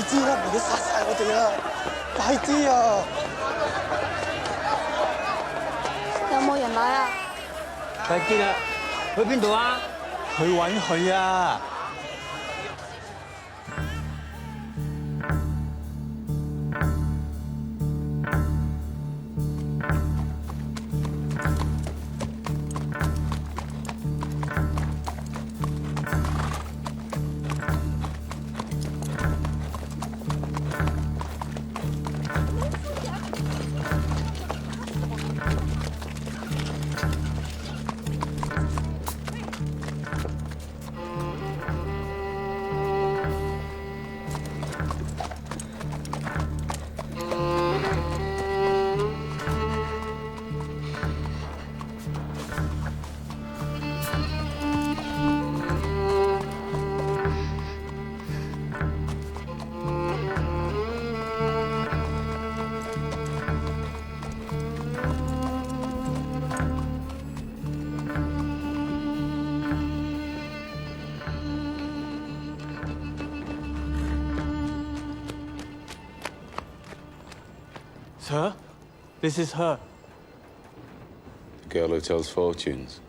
知啦，唔係佢殺晒我哋啊！快啲啊！有冇人來啊？快啲啦！去邊度啊？去揾佢啊！Sir, this is her. The girl who tells fortunes.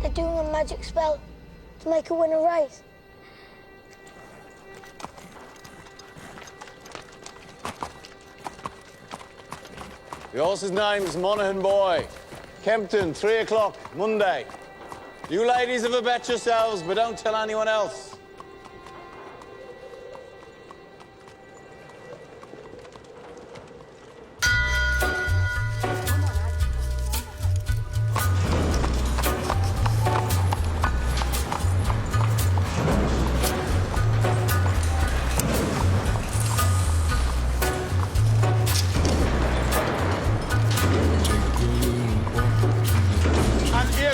They're doing a magic spell to make her win a race. The horse's name's Monaghan Boy. Kempton, 3 o'clock, Monday. You ladies have a bet yourselves, but don't tell anyone else.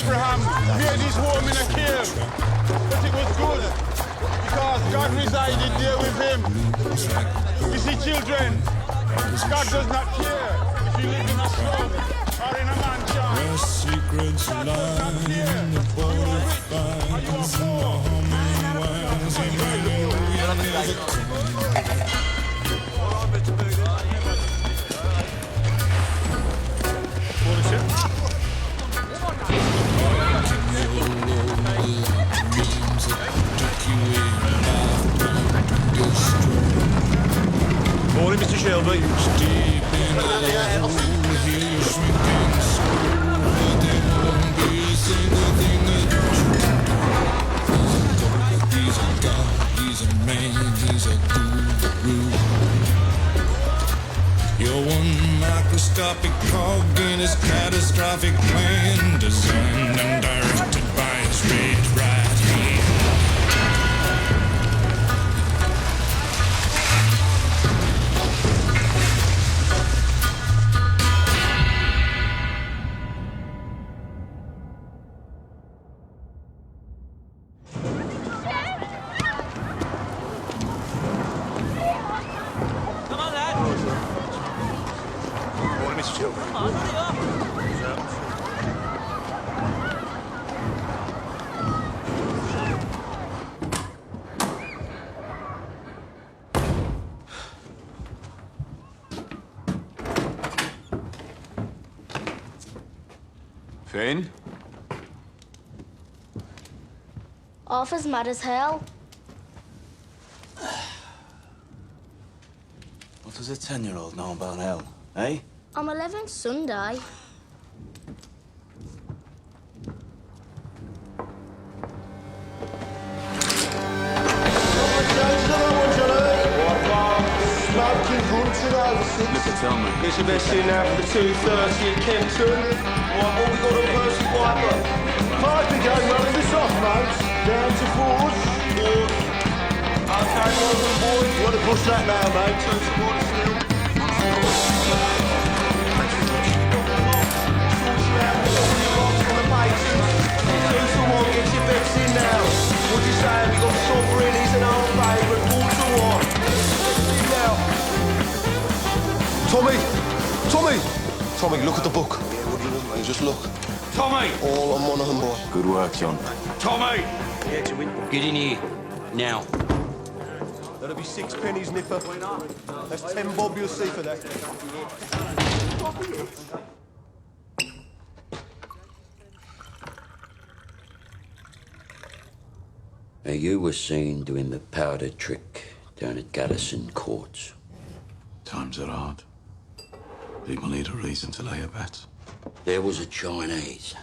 Abraham made his home in a cave, but it was good because God resided there with him. You see, children, God does not care if you live in a slum or in a mansion. Where secrets lie in the butterflies and the humming winds and Morning, Mr. Shelby. deep in the hole, hear you shrinking soul, but there won't be a single thing that you can do. He's a god, he's a man, he's a guru. You're one microscopic cog in his catastrophic plan, designed and directed by his red right hand. Come on, lad. Morning, Mr. Shelby. Come on, hurry up. Finn? Arthur's mad as hell. What does a 10-year-old know about hell, eh? I'm 11 Sunday. Look, tell me. It's the best in now for the 2:30 at Kempton. What we got on Percy Piper? Five to go, running this off, mate. Down to fours. Four. Okay, Morgan boy. You want to push that now, mate? Turn towards the hill. Someone get your bets in now. What do you say? We got submarines and our favourite 4-1. Tommy! Tommy! Tommy, look at the book. Yeah, what do you want, mate? Just look. Tommy! All on Monaghan boy. Good work, John. Tommy! Get in here. Now. That'll be 6 pennies, Nipper. That's 10 bob you'll see for that. Now, you were seen doing the powder trick down at Garrison Courts. Times are hard. People need a reason to lay a bet. There was a Chinese.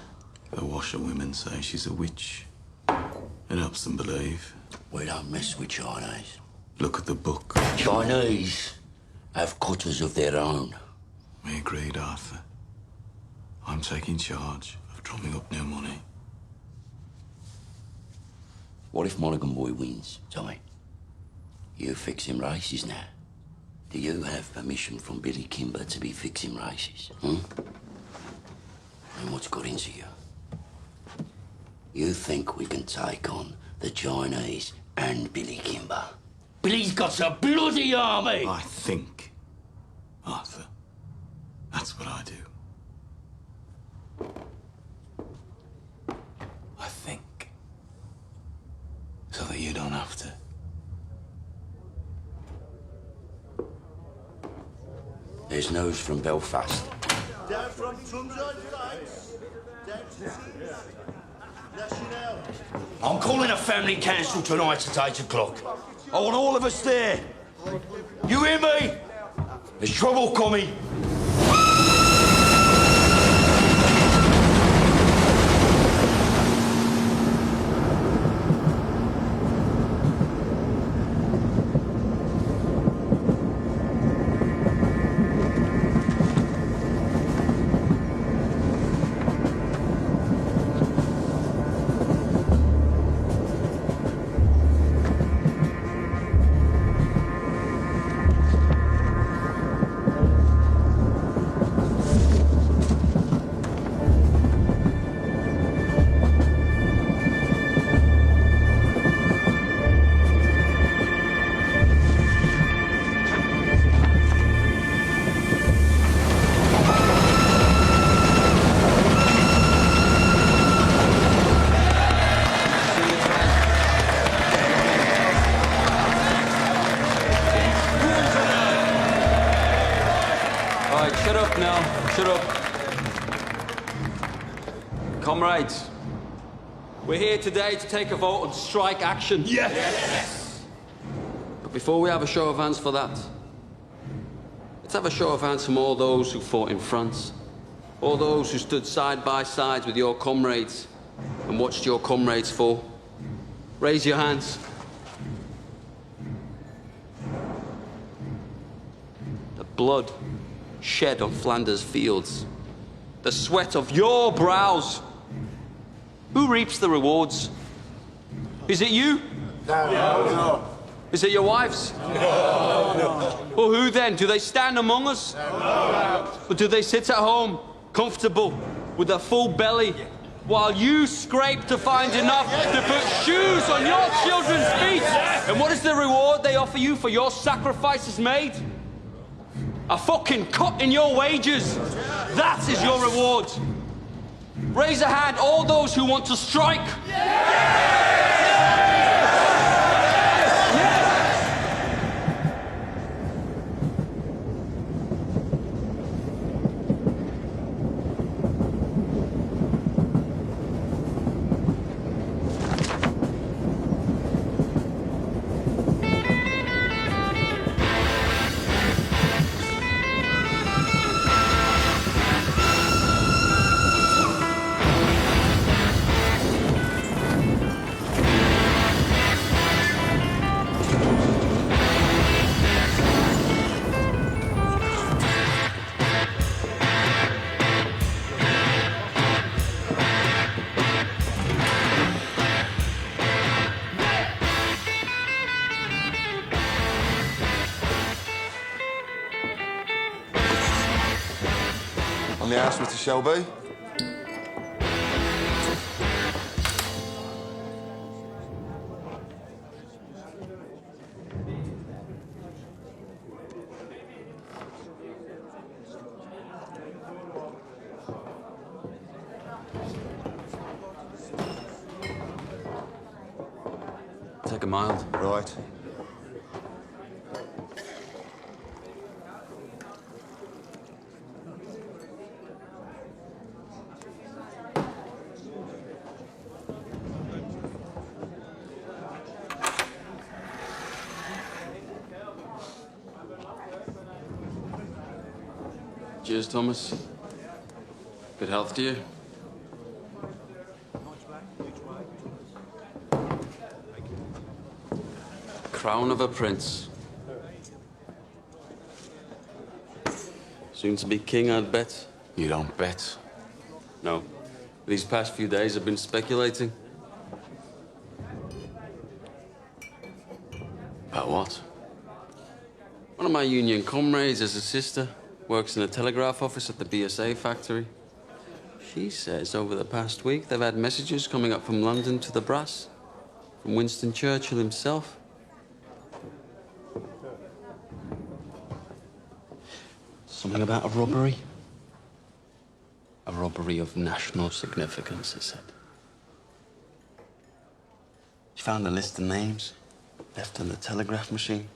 The washerwomen say she's a witch. It helps them believe. We don't mess with Chinese. Look at the book. Chinese have cutters of their own. We agreed, Arthur. I'm taking charge of drumming up new money. What if Monaghan boy wins, Tommy? You fix him races now. Do you have permission from Billy Kimber to be fixing races? And what's got into you? You think we can take on the Chinese and Billy Kimber? Billy's got a bloody army! I think, Arthur. That's what I do. I think. So that you don't have to. There's news from Belfast. Down from Trumside Flats. Down to National. I'm calling a family council tonight at 8 o'clock. I want all of us there. You hear me? There's trouble coming. Shut up now. Shut up. Comrades, we're here today to take a vote on strike action. Yes! But before we have a show of hands for that, let's have a show of hands from all those who fought in France, all those who stood side by side with your comrades and watched your comrades fall. Raise your hands. The blood shed on Flanders fields, the sweat of your brows. Who reaps the rewards? Is it you? No. Is it your wives? No. Well, who then? Do they stand among us? No. Or do they sit at home, comfortable, with a full belly, while you scrape to find enough to put shoes on your children's feet? And what is the reward they offer you for your sacrifices made? A fucking cut in your wages. That is your reward. Raise a hand, all those who want to strike. On the house, Mr. Shelby? Take a mild. Right. Cheers, Thomas. Good health to you. Crown of a prince. Soon to be king, I'd bet. You don't bet. No. These past few days I've been speculating. About what? One of my union comrades has a sister, works in a telegraph office at the BSA factory. She says over the past week they've had messages coming up from London to the brass, from Winston Churchill himself. Something about a robbery. A robbery of national significance, it said. She found a list of names left on the telegraph machine.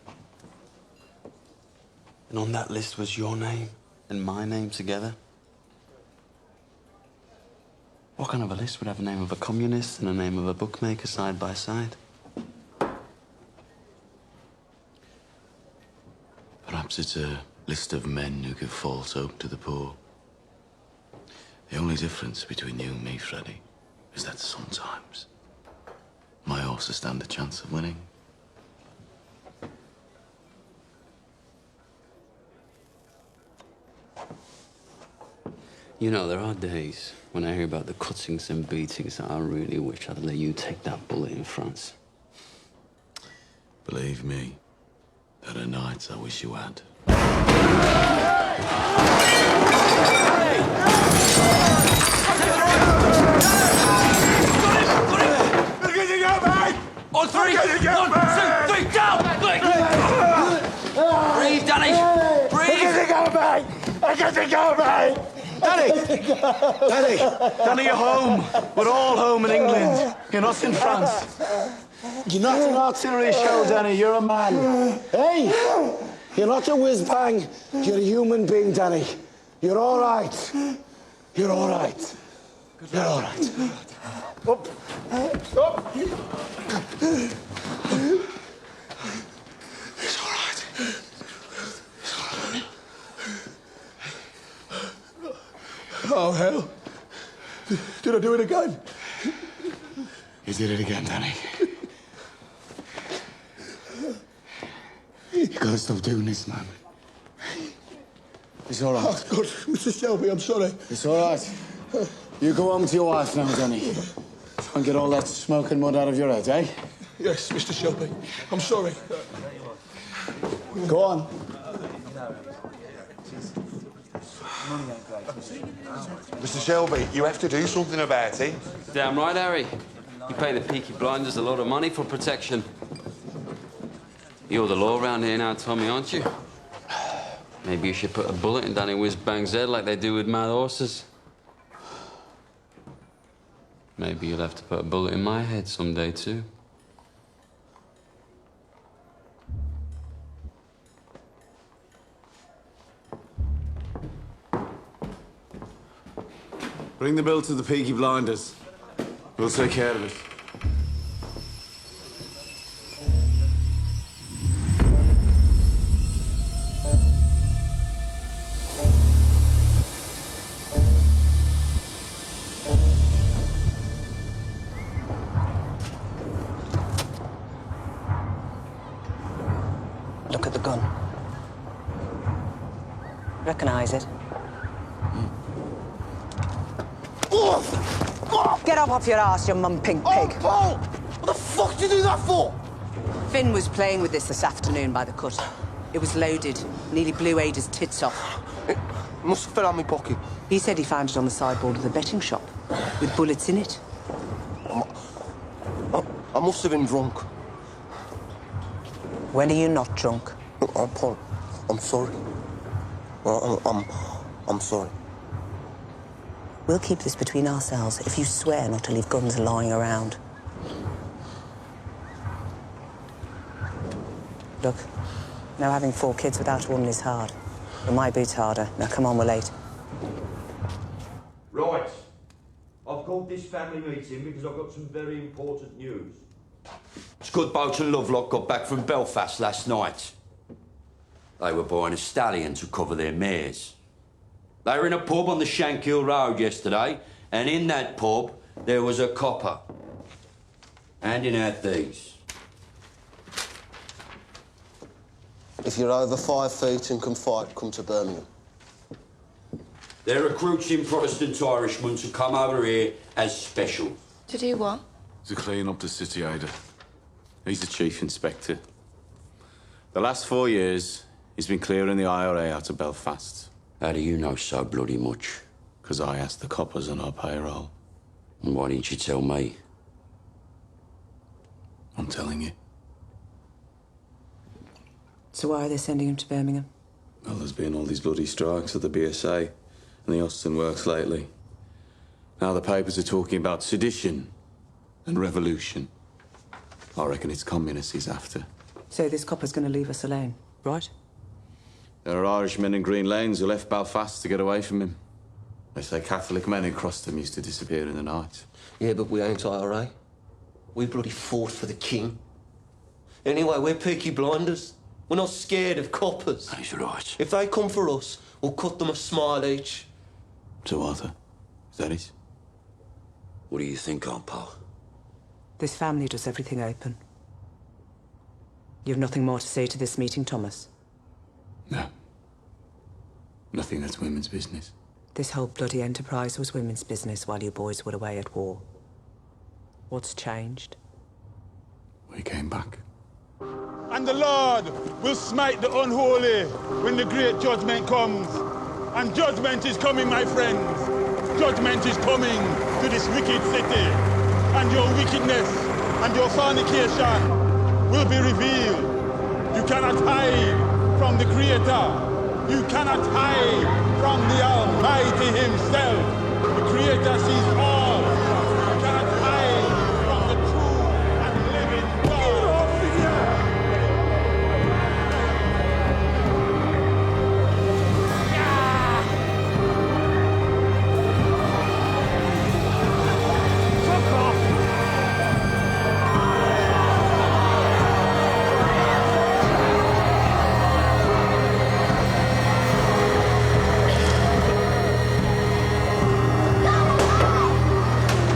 And on that list was your name and my name together. What kind of a list would have the name of a communist and the name of a bookmaker side by side? Perhaps it's a list of men who give false hope to the poor. The only difference between you and me, Freddie, is that sometimes my horses stand a chance of winning. You know, there are days when I hear about the cuttings and beatings that I really wish I'd let you take that bullet in France. Believe me, there are nights I wish you had. On three! 1, 2, 3, down! Breathe, Danny! Breathe! Danny, you're home. We're all home in England. You're not in France. You're not an artillery shell, Danny. You're a man. Hey, you're not a whiz-bang. You're a human being, Danny. You're all right. You're all right. You're all right. Up. Up. It's all right. It's all right. Oh, hell. Did I do it again? You did it again, Danny. You gotta stop doing this, man. It's all right. Oh, God, Mr. Shelby, I'm sorry. It's all right. You go home to your wife now, Danny. And get all that smoke and mud out of your head, eh? Yes, Mr. Shelby. I'm sorry. Go on. Mr. Shelby, you have to do something about it. Damn right, Harry. You pay the peaky blinders a lot of money for protection. You're the law around here now, Tommy, aren't you? Maybe you should put a bullet in Danny Whiz-Bang's head like they do with mad horses. Maybe you'll have to put a bullet in my head someday, too. Bring the bill to the Peaky Blinders. We'll take care of it. Look at the gun. Recognize it? Get up off your ass, you mum-pink pig. Oh, Paul! What the fuck did you do that for? Finn was playing with this afternoon by the cut. It was loaded. Nearly blew Ada's tits off. It must have fell out my pocket. He said he found it on the sideboard of the betting shop, with bullets in it. I must have been drunk. When are you not drunk? Paul, I'm sorry. I'm sorry. We'll keep this between ourselves if you swear not to leave guns lying around. Look, now having 4 kids without a woman is hard. But my boot's harder. Now come on, we're late. Right. I've called this family meeting because I've got some very important news. Scudboat and Lovelock got back from Belfast last night. They were buying a stallion to cover their mares. They were in a pub on the Shankill Road yesterday, and in that pub there was a copper handing out these. If you're over 5 feet and can fight, come to Birmingham. They're recruiting Protestant Irishmen to come over here as special. To do what? To clean up the city, Ada. He's the chief inspector. The last 4 years, he's been clearing the IRA out of Belfast. How do you know so bloody much? Because I asked the coppers on our payroll. And why didn't you tell me? I'm telling you. So why are they sending him to Birmingham? Well, there's been all these bloody strikes at the BSA and the Austin Works lately. Now the papers are talking about sedition and revolution. I reckon it's communists he's after. So this copper's going to leave us alone, right? There are Irishmen in Green Lanes who left Belfast to get away from him. They say Catholic men who crossed him used to disappear in the night. Yeah, but we ain't IRA. We bloody fought for the king. Anyway, we're peaky blinders. We're not scared of coppers. He's right. If they come for us, we'll cut them a smile each. So, Arthur, is that it? What do you think, Aunt Pal? This family does everything open. You've nothing more to say to this meeting, Thomas? No. Nothing that's women's business. This whole bloody enterprise was women's business while you boys were away at war. What's changed? We came back. And the Lord will smite the unholy when the great judgment comes. And judgment is coming, my friends. Judgment is coming to this wicked city. And your wickedness and your fornication will be revealed. You cannot hide from the Creator. You cannot hide from the Almighty Himself. The Creator sees all. You cannot hide from the true and living God.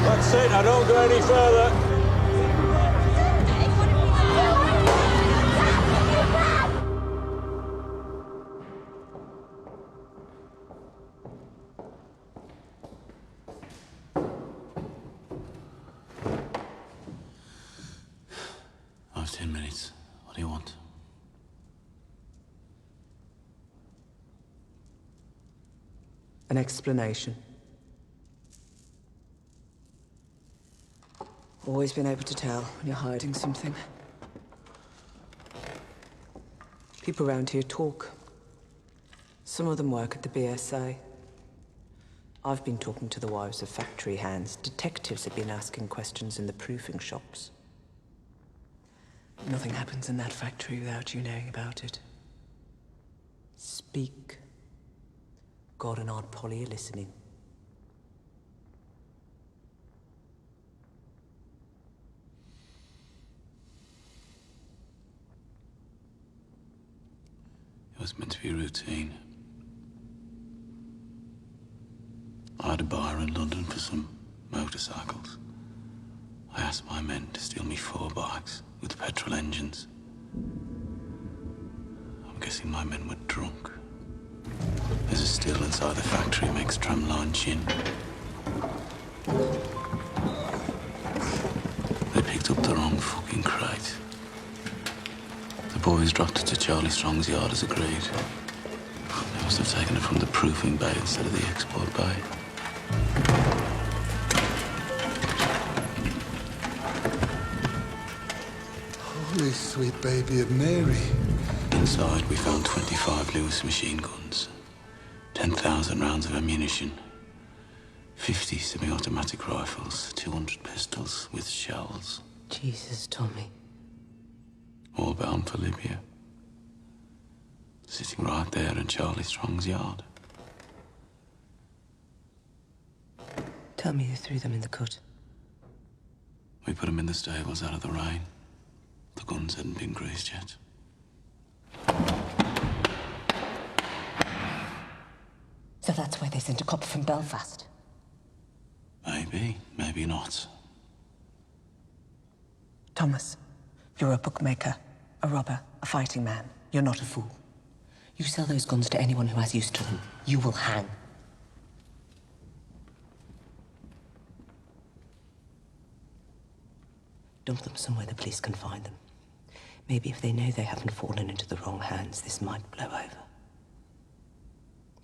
That's it, I don't go any further. I have 10 minutes. What do you want? An explanation. Always been able to tell when you're hiding something. People around here talk. Some of them work at the BSA. I've been talking to the wives of factory hands. Detectives have been asking questions in the proofing shops. Nothing happens in that factory without you knowing about it. Speak. God and Aunt Polly are listening. It was meant to be routine. I had a buyer in London for some motorcycles. I asked my men to steal me 4 bikes with petrol engines. I'm guessing my men were drunk. There's a still inside the factory makes tramline gin. They picked up the wrong fucking crate. The boys dropped it to Charlie Strong's yard as agreed. Must have taken it from the proofing bay instead of the export bay. Holy sweet baby of Mary. Inside, we found 25 Lewis machine guns, 10,000 rounds of ammunition, 50 semi-automatic rifles, 200 pistols with shells. Jesus, Tommy. All bound for Libya. Sitting right there in Charlie Strong's yard. Tell me who threw them in the cut. We put them in the stables out of the rain. The guns hadn't been greased yet. So that's why they sent a copper from Belfast. Maybe, maybe not. Thomas, you're a bookmaker, a robber, a fighting man. You're not a fool. You sell those guns to anyone who has use to them. You will hang. Dump them somewhere the police can find them. Maybe if they know they haven't fallen into the wrong hands, this might blow over.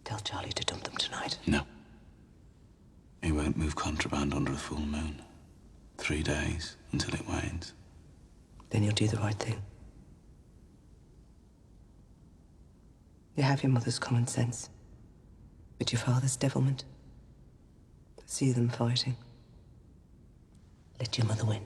Tell Charlie to dump them tonight. No. He won't move contraband under a full moon. 3 days until it wanes. Then you'll do the right thing. You have your mother's common sense, but your father's devilment. See them fighting. Let your mother win.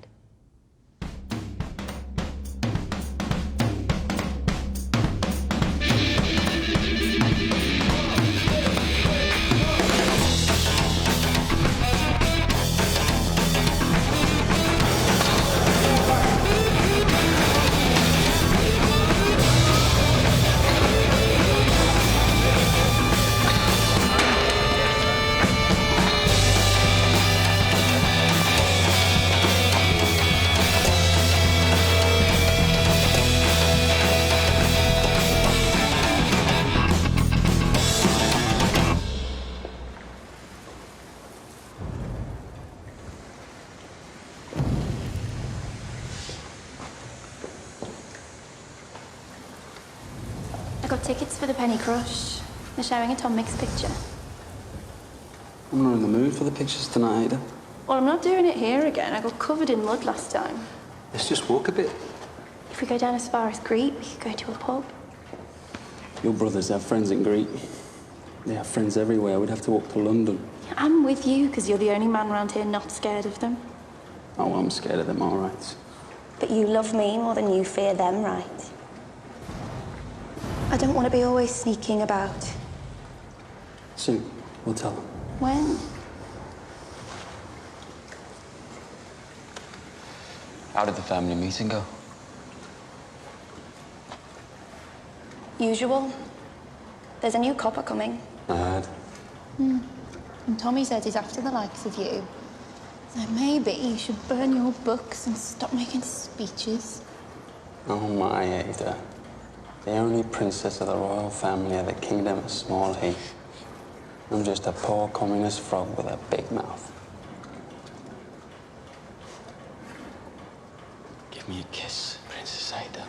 I got tickets for the Penny Crush. They're showing a Tom Mix picture. I'm not in the mood for the pictures tonight, Ada. Well, I'm not doing it here again. I got covered in mud last time. Let's just walk a bit. If we go down as far as Greet, we could go to a pub. Your brothers have friends in Greek. They have friends everywhere. We'd have to walk to London. I'm with you, because you're the only man around here not scared of them. Oh, I'm scared of them, all right. But you love me more than you fear them, right? I don't want to be always sneaking about. Soon, we'll tell them. When? How did the family meeting go? Usual. There's a new copper coming. I heard. And Tommy says he's after the likes of you. So maybe you should burn your books and stop making speeches. Oh, my Ada. The only princess of the royal family of the kingdom of Small Heath. I'm just a poor communist frog with a big mouth. Give me a kiss, Princess Ada.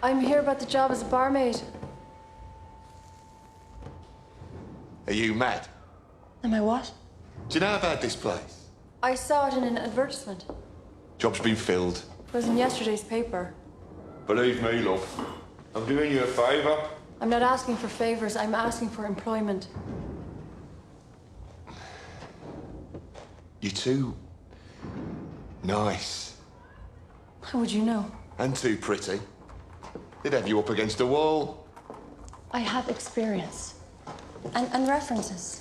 I'm here about the job as a barmaid. Are you mad? Am I what? Do you know about this place? I saw it in an advertisement. Job's been filled. It was in yesterday's paper. Believe me, love. I'm doing you a favour. I'm not asking for favors, I'm asking for employment. You're too nice. How would you know? And too pretty. They'd have you up against a wall. I have experience. And references.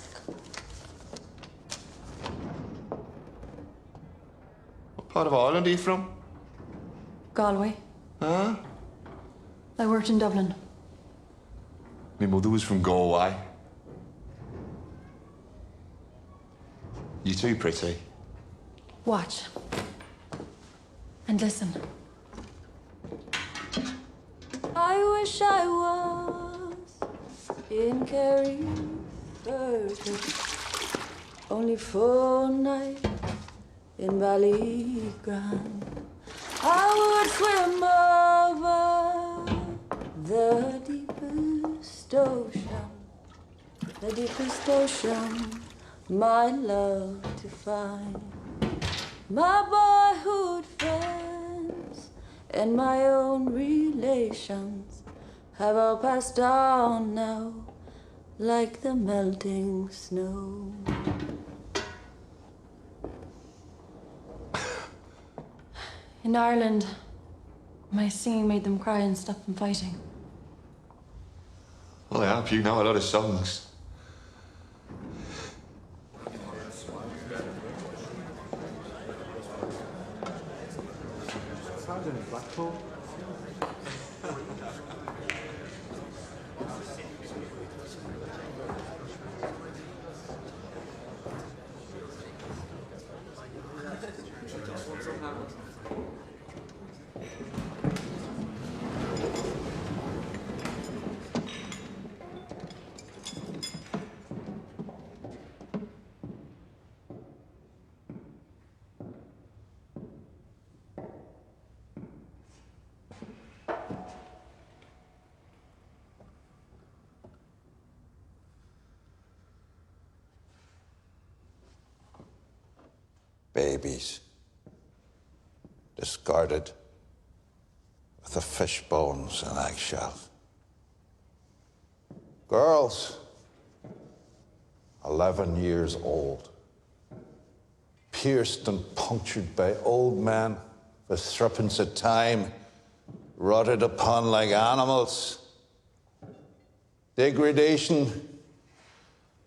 Part of Ireland are you from? Galway. Huh? I worked in Dublin. My mother was from Galway. You too pretty. Watch. And listen. I wish I was in Kerry, only for a night in Ballygrand. I would swim over the deepest ocean, my love to find. My boyhood friends and my own relations have all passed on now, like the melting snow. In Ireland, my singing made them cry and stop them fighting. Well, I hope you know a lot of songs. Blackpool. Babies, discarded with the fish bones and eggshells. Girls, 11 years old, pierced and punctured by old men with threepence of time, rotted upon like animals. Degradation,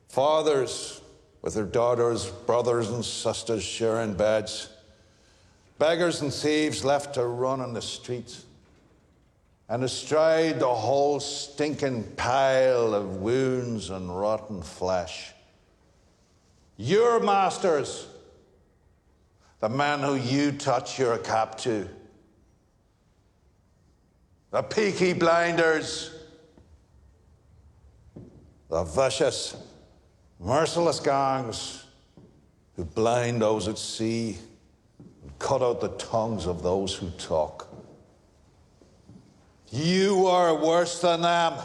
fathers with their daughters, brothers and sisters sharing beds. Beggars and thieves left to run on the streets. And astride the whole stinking pile of wounds and rotten flesh. Your masters, the men who you touch your cap to. The peaky blinders. The vicious, merciless gangs who blind those at sea and cut out the tongues of those who talk. You are worse than them.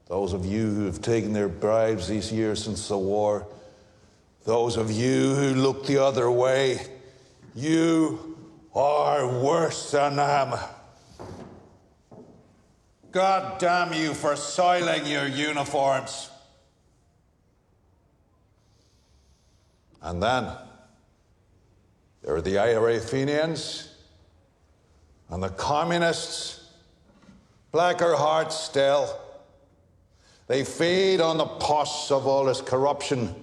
Those of you who have taken their bribes these years since the war, those of you who look the other way, you are worse than them. God damn you for soiling your uniforms. And then there are the IRA Fenians and the communists, blacker hearts still. They feed on the pus of all this corruption,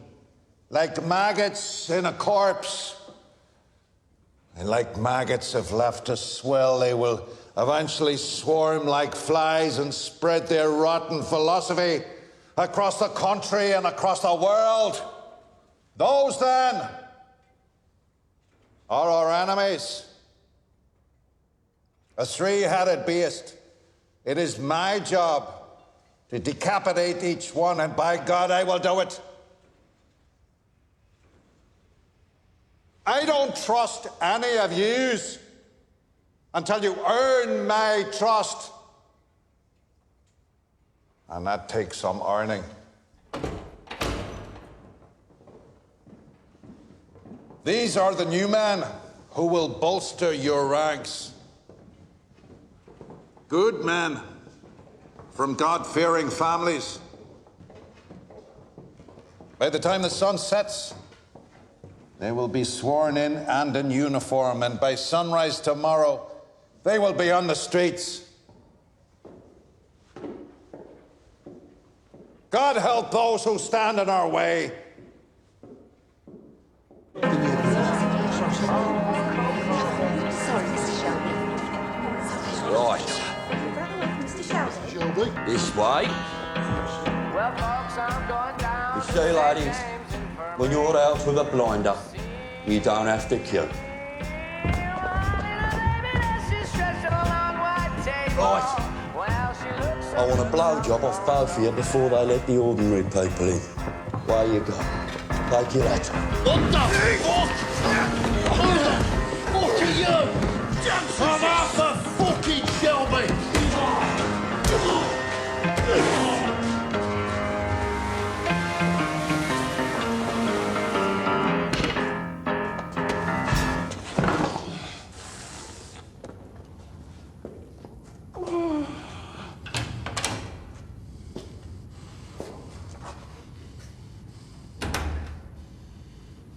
like maggots in a corpse. And like maggots, if left to swell, they will eventually swarm like flies and spread their rotten philosophy across the country and across the world. Those, then, are our enemies. A three-headed beast. It is my job to decapitate each one, and by God, I will do it. I don't trust any of yous until you earn my trust. And that takes some earning. These are the new men who will bolster your ranks. Good men from God-fearing families. By the time the sun sets, they will be sworn in and in uniform, and by sunrise tomorrow, they will be on the streets. God help those who stand in our way. Shelby. This way. You see, ladies, when you're out with a blinder, you don't have to kill. Right. I want a blowjob off both of you before they let the ordinary people in. Where you go? Take your hat. What the fuck? Who the fuck are you? I'm Arthur fucking Shelby.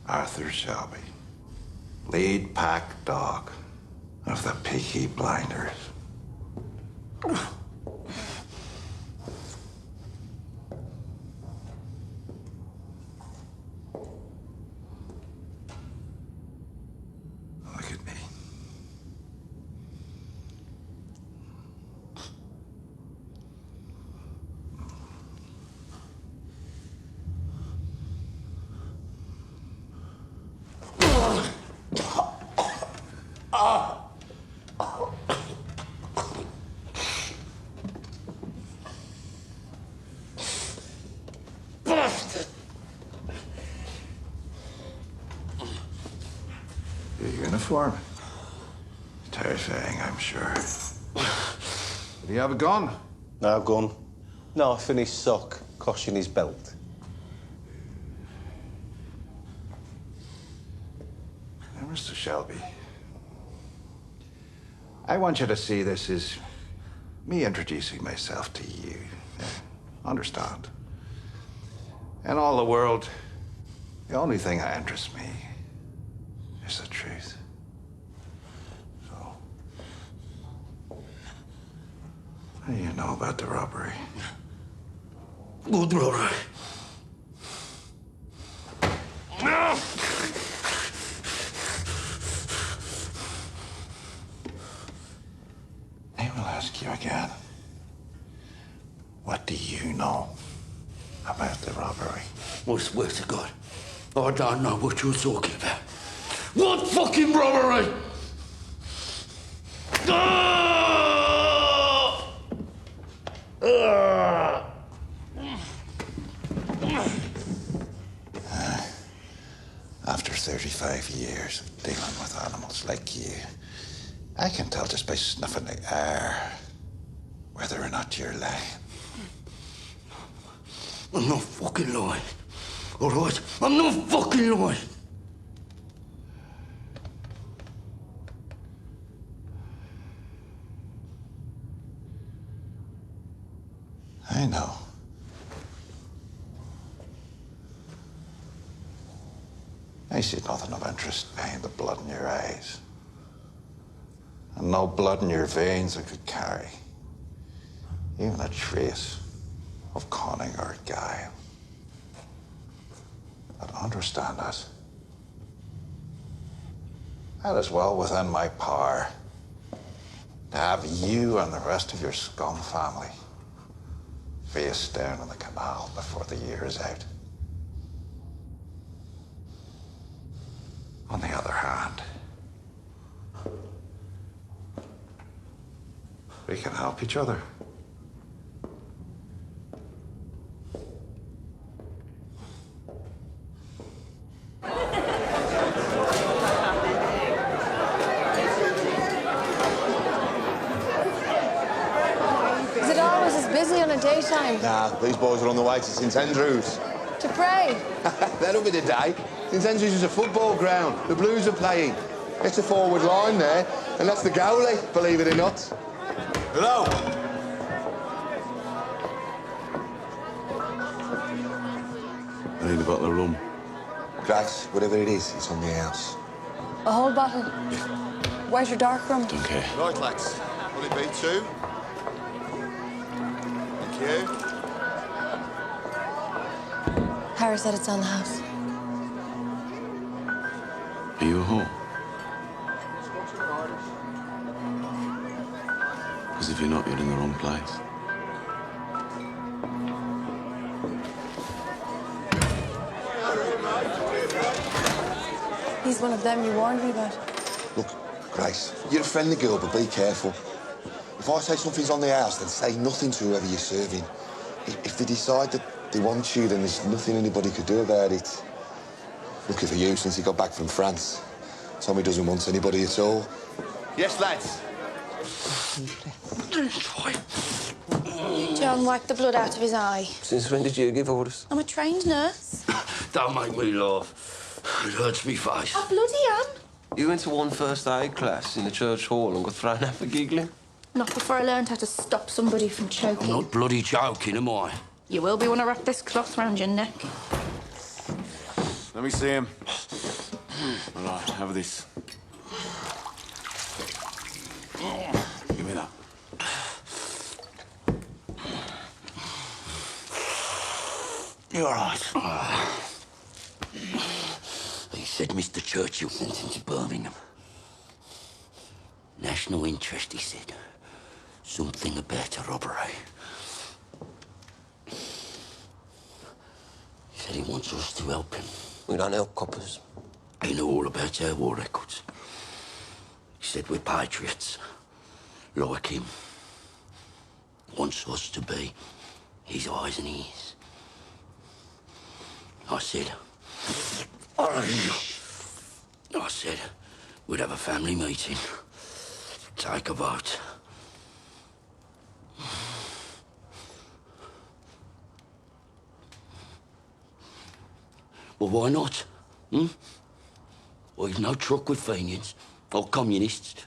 Arthur Shelby, lead pack dog of the Peaky Blinders. Look at me. Your uniform. Terrifying, I'm sure. Do you have a gun? No gun. Knife in his sock, cosh in his belt. Now, Mr. Shelby, I want you to see this as me introducing myself to you. Understand? In all the world, the only thing that interests me is the truth. So, what do you know about the robbery? Good robbery. I will ask you again. What do you know about the robbery? I swear to God, I don't know what you're talking about. What fucking robbery? After 35 years of dealing with animals like you, I can tell just by sniffing the air whether or not you're lying. I'm not fucking lying. All right? I'm not fucking lying. I know. I see nothing of interest behind the blood in your eyes. And no blood in your veins that could carry even a trace of cunning or guile. But understand this. That is well within my power to have you and the rest of your scum family face down in the canal before the year is out. On the other hand, we can help each other. Is it always as busy on a daytime? Nah, these boys are on the way to St Andrews. To pray? That'll be the day. St Andrews is a football ground. The Blues are playing. It's a forward line there, and that's the goalie, believe it or not. Hello. I need a bottle of rum. Grace, whatever it is, it's on the house. A whole bottle? White or dark rum? Don't care. Right, lads. Will it be 2? Thank you. Harry said it's on the house. Are you at home? Because if you're not, you're in the wrong place. He's one of them you warned me about. Look, Grace, you're a friendly girl, but be careful. If I say something's on the house, then say nothing to whoever you're serving. If they decide that they want you, then there's nothing anybody could do about it. Lucky for you, since he got back from France. Tommy doesn't want anybody at all. Yes, lads? John wiped the blood out of his eye. Since when did you give orders? I'm a trained nurse. Don't make me laugh. It hurts me face. I bloody am. You went to one first aid class in the church hall and got thrown out for giggling? Not before I learned how to stop somebody from choking. I'm not bloody joking, am I? You will be when I wrap this cloth round your neck. Let me see him. All right, have this. Give me that. You're all right. He said Mr. Churchill sent him to Birmingham. National interest, he said. Something about a robbery. He said he wants us to help him. We don't help coppers. He knew all about our war records. He said we're patriots, like him. Wants us to be his eyes and ears. I said we'd have a family meeting, take a vote. Well, why not? Well, you've no truck with Fenians or communists.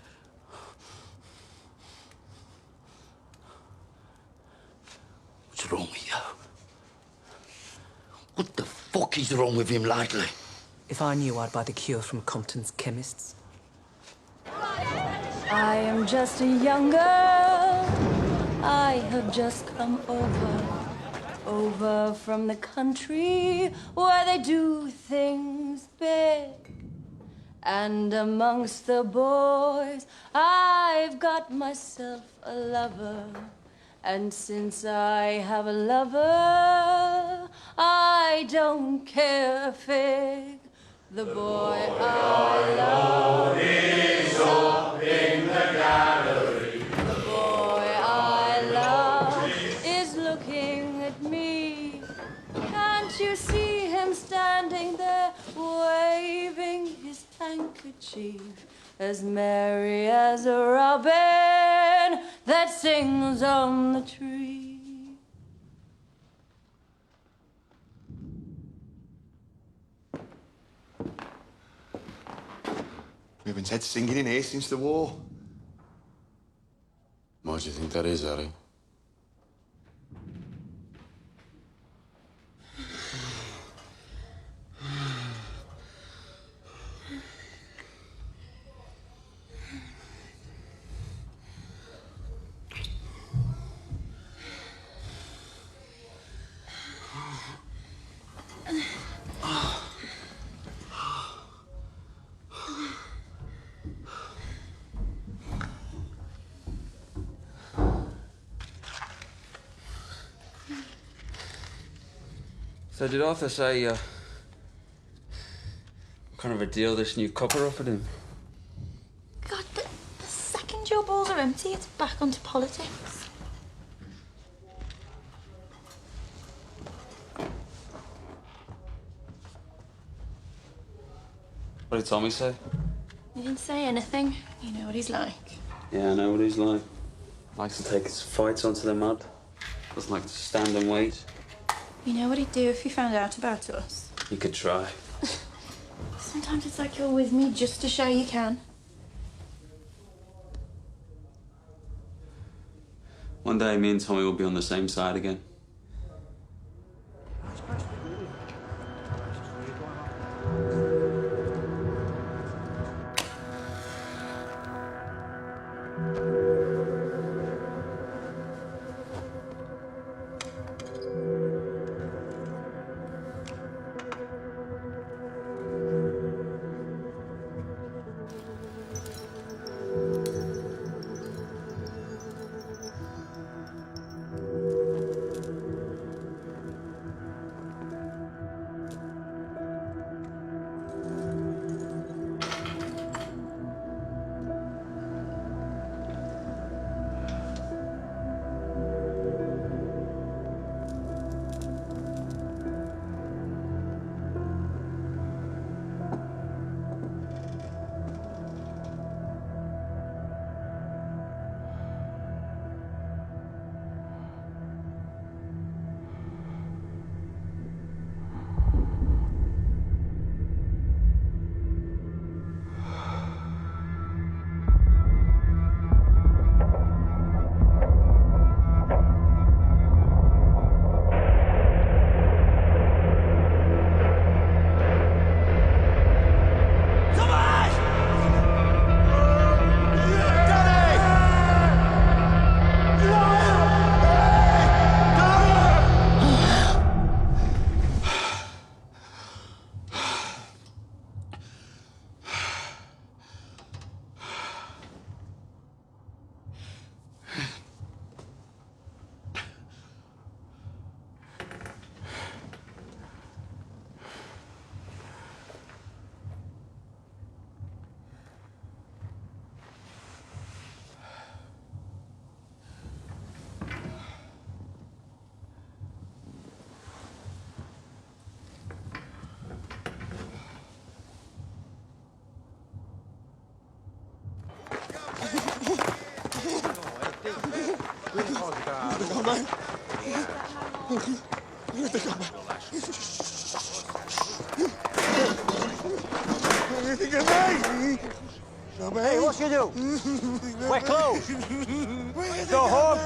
What's wrong with you? What the fuck is wrong with him lately? If I knew, I'd buy the cure from Compton's chemists. I am just a young girl. I have just come over from the country where they do things big. And amongst the boys, I've got myself a lover. And since I have a lover, I don't care a fig. The boy I love is up in the gallery. The boy I love is looking at me. Can't you see him standing there, waving his handkerchief, as merry as a robin that sings on the tree? We haven't had singing in here since the war. Why do you think that is, Harry? So did Arthur say, what kind of a deal this new copper offered him? God, the second your balls are empty, it's back onto politics. What did Tommy say? He didn't say anything. You know what he's like. Yeah, I know what he's like. Likes to take his fights onto the mud. Doesn't like to stand and wait. You know what he'd do if he found out about us? He could try. Sometimes it's like you're with me just to show you can. One day, me and Tommy will be on the same side again. Hey, what you do? We're closed. Go home.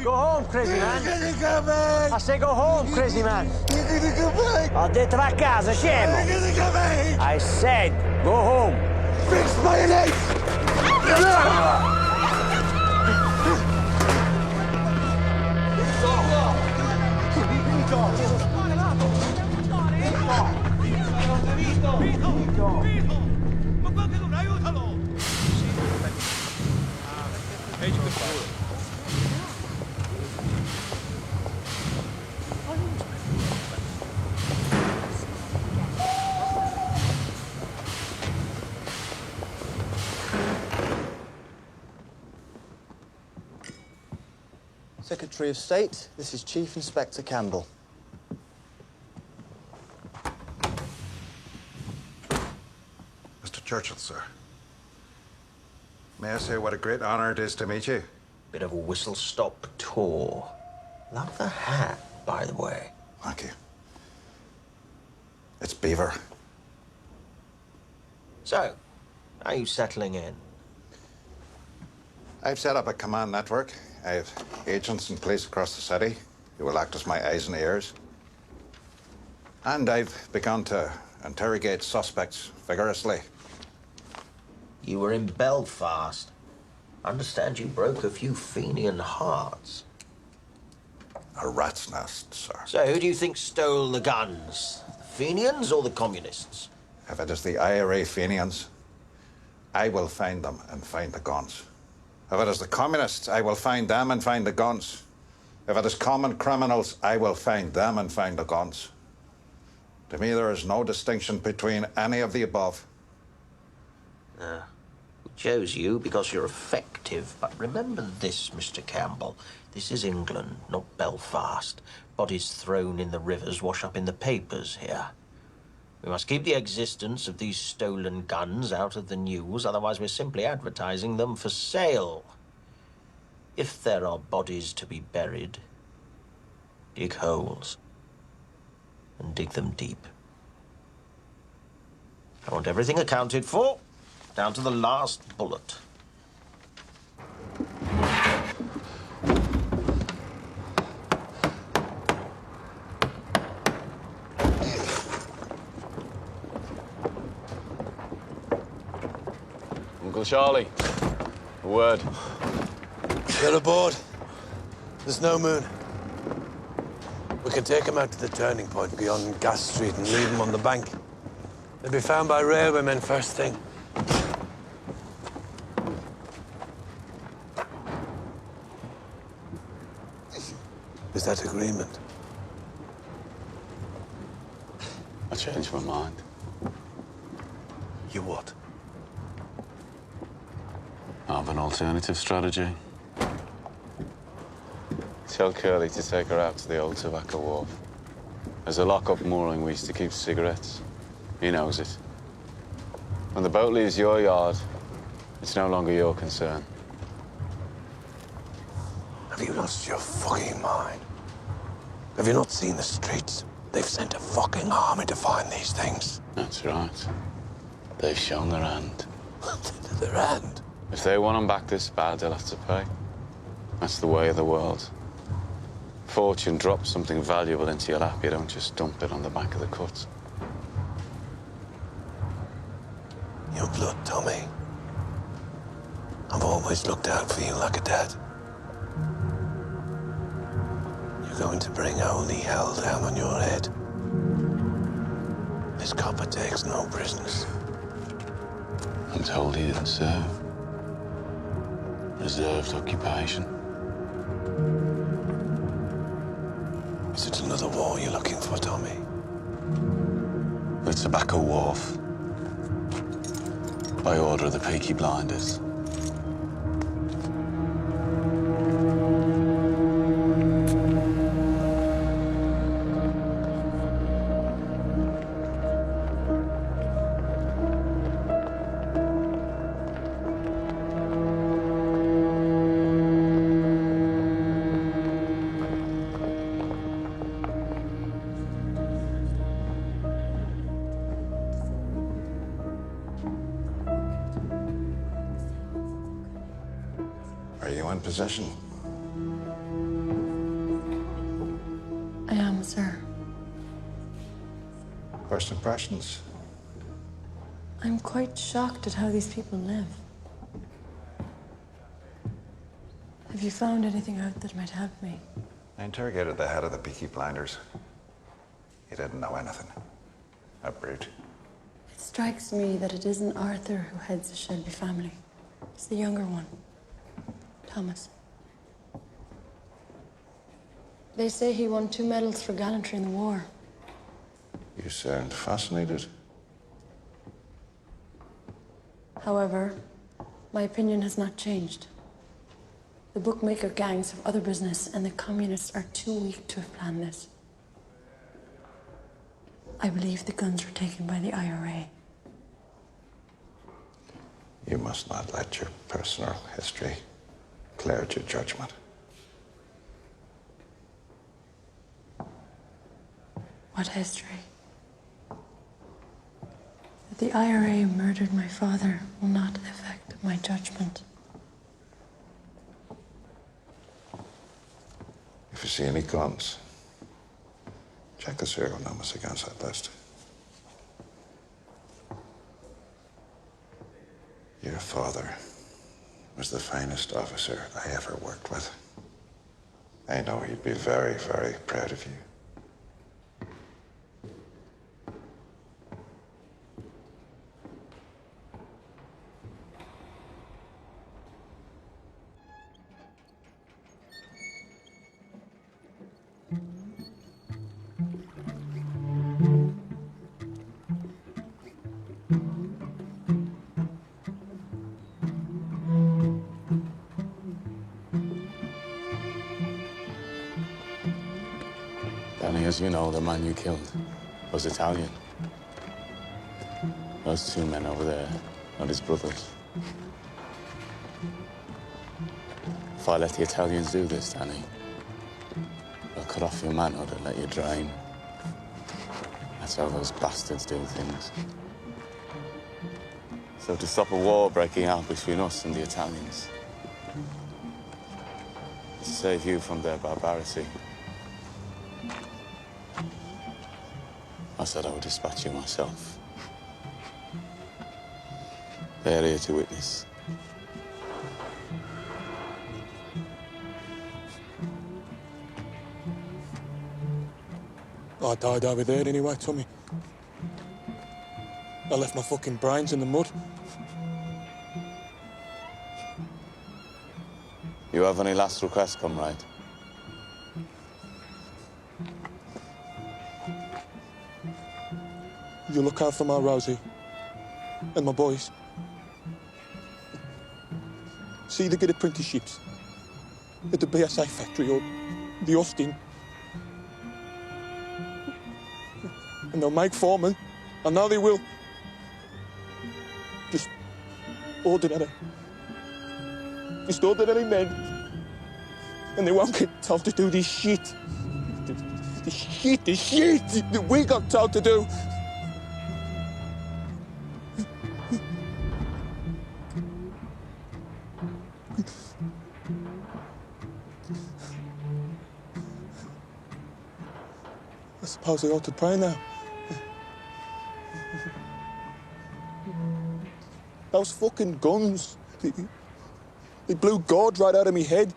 Go home, crazy man. I say go home, crazy man. Ho detto va a casa, scemo. I said go home. Fix mayonnaise! Secretary of State, this is Chief Inspector Campbell. Mr. Churchill, sir. May I say what a great honor it is to meet you? Bit of a whistle-stop tour. Love the hat, by the way. Thank you. It's Beaver. So, are you settling in? I've set up a command network. I have agents in place across the city who will act as my eyes and ears. And I've begun to interrogate suspects vigorously. You were in Belfast. I understand you broke a few Fenian hearts. A rat's nest, sir. So who do you think stole the guns? The Fenians or the communists? If it is the IRA Fenians, I will find them and find the guns. If it is the communists, I will find them and find the guns. If it is common criminals, I will find them and find the guns. To me, there is no distinction between any of the above. We chose you because you're effective, but remember this, Mr. Campbell. This is England, not Belfast. Bodies thrown in the rivers wash up in the papers here. We must keep the existence of these stolen guns out of the news, otherwise we're simply advertising them for sale. If there are bodies to be buried, dig holes and dig them deep. I want everything accounted for, down to the last bullet. Uncle Charlie, a word. Get aboard. There's no moon. We can take them out to the turning point beyond Gas Street and leave them on the bank. They'll be found by railwaymen first thing. Is that agreement? I changed my mind. You what? I have an alternative strategy. Tell Curly to take her out to the old tobacco wharf. There's a lock-up mooring we used to keep cigarettes. He knows it. When the boat leaves your yard, it's no longer your concern. Have you lost your fucking mind? Have you not seen the streets? They've sent a fucking army to find these things. That's right. They've shown their hand. Their hand? If they want them back this bad, they'll have to pay. That's the way of the world. Fortune drops something valuable into your lap, you don't just dump it on the back of the cut. Your blood, Tommy. I've always looked out for you like a dad. You're going to bring holy hell down on your head. This copper takes no prisoners. I'm told he didn't serve. Reserved occupation. Is it another war you're looking for, Tommy? The tobacco wharf. By order of the Peaky Blinders. in possession? I am, sir. First impressions? I'm quite shocked at how these people live. Have you found anything out that might help me? I interrogated the head of the Peaky Blinders. He didn't know anything. A brute. It strikes me that it isn't Arthur who heads the Shelby family. It's the younger one, Thomas. They say he won 2 medals for gallantry in the war. You sound fascinated. However, my opinion has not changed. The bookmaker gangs have other business, and the communists are too weak to have planned this. I believe the guns were taken by the IRA. You must not let your personal history cloud your judgment. What history? That the IRA murdered my father will not affect my judgment. If you see any guns, check the serial numbers against that list. Your father was the finest officer I ever worked with. I know he'd be very, very proud of you. Danny, as you know, the man you killed was Italian. Those 2 men over there are his brothers. If I let the Italians do this, Danny, they'll cut off your manhood and let you drain. That's how those bastards do things. So to stop a war breaking out between us and the Italians, to save you from their barbarity, I said I would dispatch you myself. They're here to witness. I died over there anyway, Tommy. I left my fucking brains in the mud. You have any last requests, comrade? You look out for my Rosie and my boys. See they get apprenticeships at the BSA factory or the Austin. And they'll make foremen. I know they will. Just ordinary. Just ordinary men. And they won't get told to do this shit. The shit that we got told to do. I suppose I ought to pray now. Those fucking guns, they blew God right out of me head.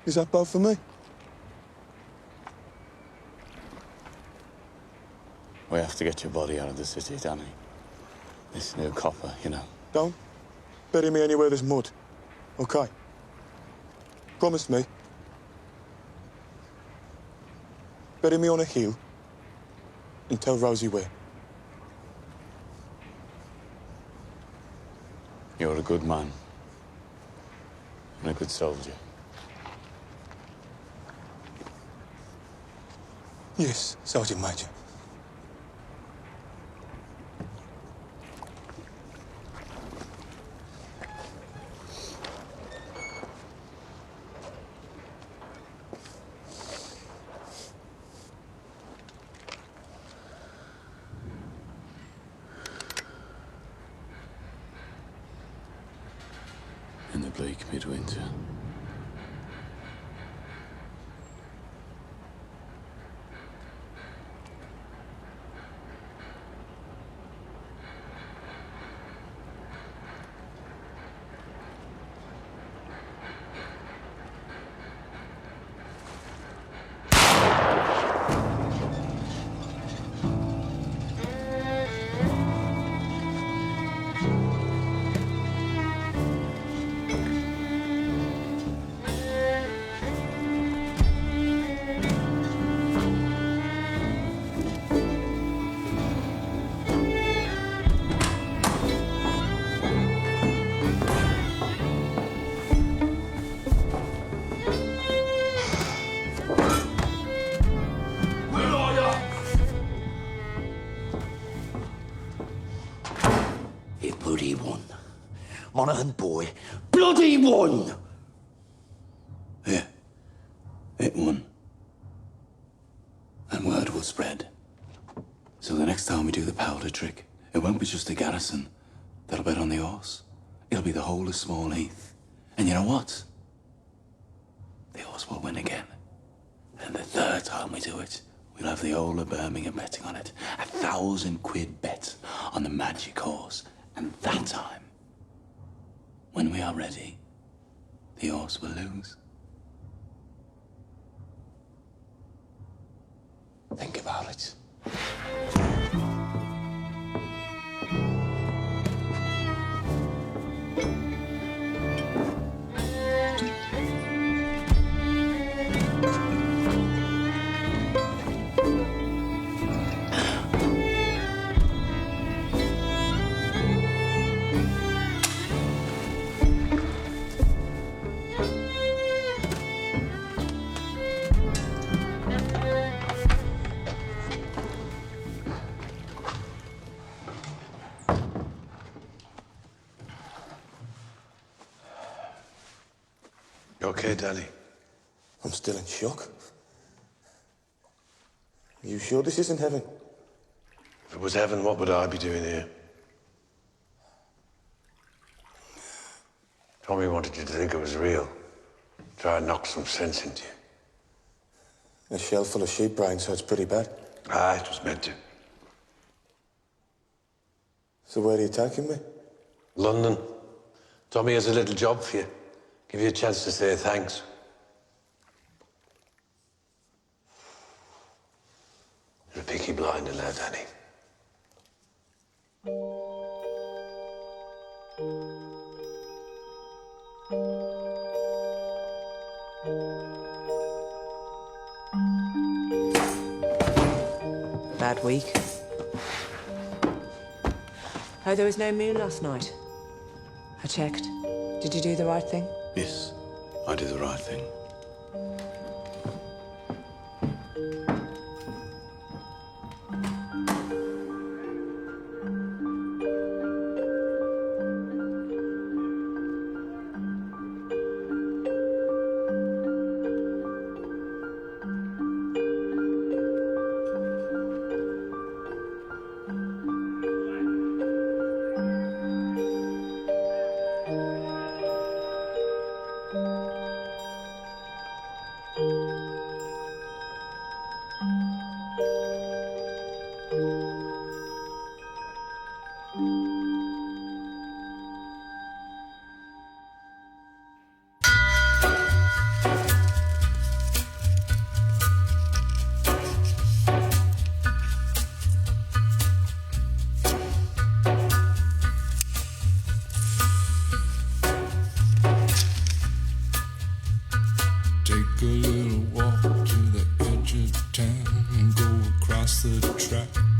Is that bad for me? We have to get your body out of the city, Danny. This new copper, you know. Don't bury me anywhere there's mud, okay? Promise me. Bury me on a hill and tell Rosie where. You're a good man and a good soldier. Yes, Sergeant Major. week midwinter. Bloody won. Monaghan boy, bloody won! Yeah, it won. And word will spread. So the next time we do the powder trick, it won't be just the garrison that'll bet on the horse. It'll be the whole of Small Heath. And you know what? The horse will win again. And the third time we do it, we'll have the whole of Birmingham betting on it. 1,000 quid bet on the magic horse. And that time, when we are ready, the horse will lose. Think about it. You okay, Danny? I'm still in shock. Are you sure this isn't heaven? If it was heaven, what would I be doing here? Tommy wanted you to think it was real. Try and knock some sense into you. A shell full of sheep brains, so it's pretty bad. Ah, it was meant to. So where are you taking me? London. Tommy has a little job for you. Give you a chance to say thanks. You're a peaky blinder now, Danny. Bad week. Oh, there was no moon last night. I checked. Did you do the right thing? Yes, I did the right thing. Take a little walk to the edge of town and go across the track.